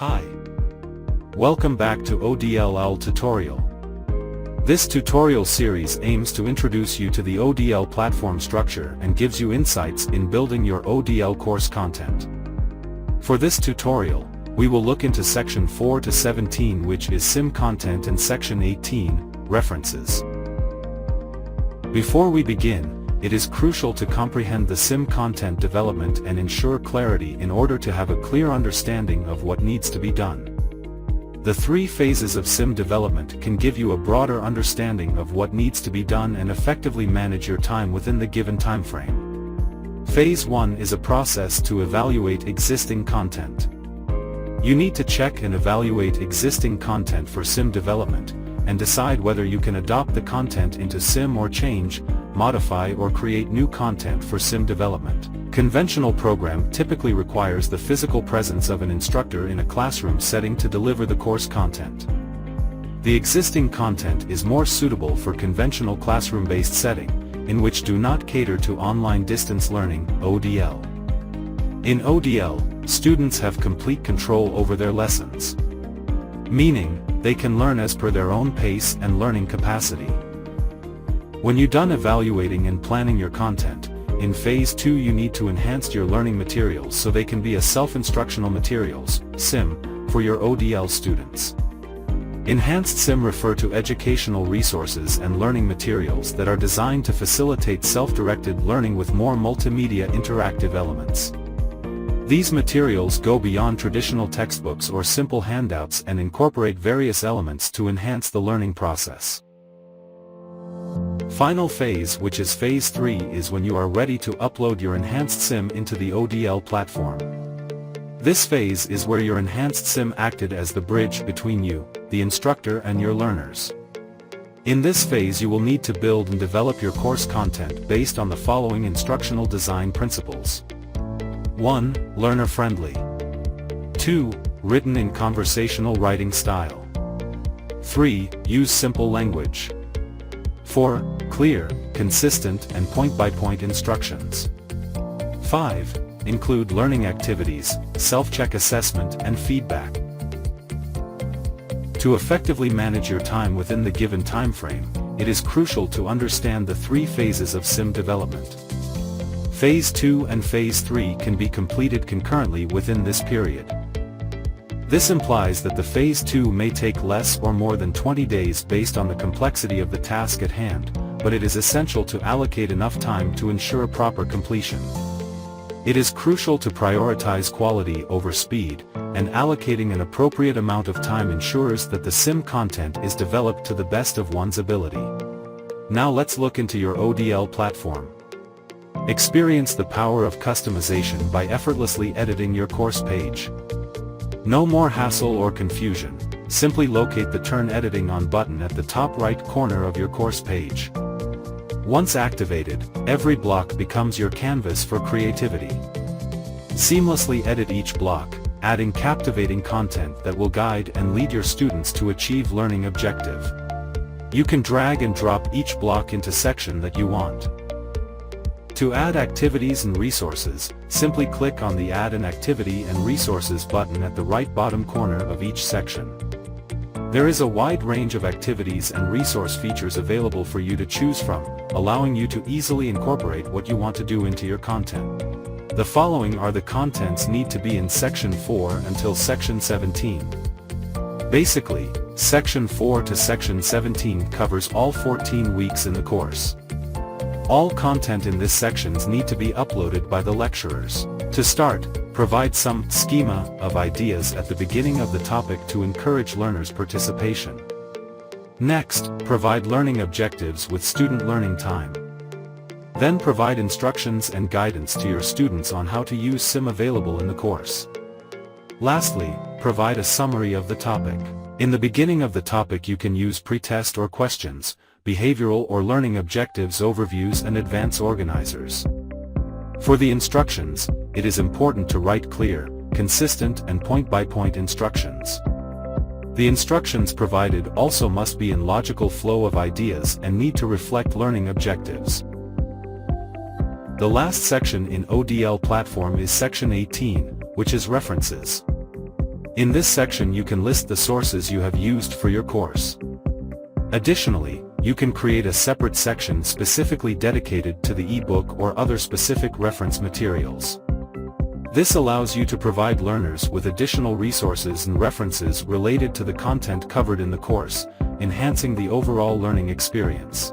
Hi. Welcome back to ODL tutorial. This tutorial series aims to introduce you to the ODL platform structure and gives you insights in building your ODL course content. For this tutorial, we will look into section 4 to 17, which is SIM content, and section 18, references. Before we begin, it is crucial to comprehend the SIM content development and ensure clarity in order to have a clear understanding of what needs to be done. The three phases of SIM development can give you a broader understanding of what needs to be done and effectively manage your time within the given time frame. Phase 1 is a process to evaluate existing content. You need to check and evaluate existing content for SIM development, and decide whether you can adopt the content into SIM or change, modify or create new content for SIM development. Conventional program typically requires the physical presence of an instructor in a classroom setting to deliver the course content. The existing content is more suitable for conventional classroom-based setting, in which do not cater to online distance learning, ODL. In ODL, students have complete control over their lessons. Meaning, they can learn as per their own pace and learning capacity. When you're done evaluating and planning your content, in phase 2 you need to enhance your learning materials so they can be a self-instructional materials, SIM, for your ODL students. Enhanced SIM refer to educational resources and learning materials that are designed to facilitate self-directed learning with more multimedia interactive elements. These materials go beyond traditional textbooks or simple handouts and incorporate various elements to enhance the learning process. Final phase, which is phase 3, is when you are ready to upload your enhanced SIM into the ODL platform. This phase is where your enhanced SIM acted as the bridge between you, the instructor, and your learners. In this phase you will need to build and develop your course content based on the following instructional design principles. 1. Learner-friendly. 2. Written in conversational writing style. 3. Use simple language. 4. Clear, consistent and point-by-point instructions. 5. Include learning activities, self-check assessment and feedback. To effectively manage your time within the given time frame, it is crucial to understand the three phases of SIM development. Phase 2 and Phase 3 can be completed concurrently within this period. This implies that the Phase 2 may take less or more than 20 days based on the complexity of the task at hand, but it is essential to allocate enough time to ensure proper completion. It is crucial to prioritize quality over speed, and allocating an appropriate amount of time ensures that the SIM content is developed to the best of one's ability. Now let's look into your ODL platform. Experience the power of customization by effortlessly editing your course page. No more hassle or confusion, simply locate the Turn Editing On button at the top right corner of your course page. Once activated, every block becomes your canvas for creativity. Seamlessly edit each block, adding captivating content that will guide and lead your students to achieve learning objective. You can drag and drop each block into section that you want. To add activities and resources, simply click on the Add an Activity and Resources button at the right bottom corner of each section. There is a wide range of activities and resource features available for you to choose from, allowing you to easily incorporate what you want to do into your content. The following are the contents need to be in section 4 until section 17. Basically, section 4 to section 17 covers all 14 weeks in the course. All content in this sections need to be uploaded by the lecturers. To start, provide some schema of ideas at the beginning of the topic to encourage learners' participation. Next, provide learning objectives with student learning time. Then provide instructions and guidance to your students on how to use SIM available in the course. Lastly, provide a summary of the topic. In the beginning of the topic you can use pretest or questions, behavioral or learning objectives overviews and advance organizers. For the instructions, it is important to write clear, consistent and point-by-point instructions. The instructions provided also must be in logical flow of ideas and need to reflect learning objectives. The last section in ODL platform is section 18, which is references. In this section you can list the sources you have used for your course. Additionally, you can create a separate section specifically dedicated to the ebook or other specific reference materials. This allows you to provide learners with additional resources and references related to the content covered in the course, enhancing the overall learning experience.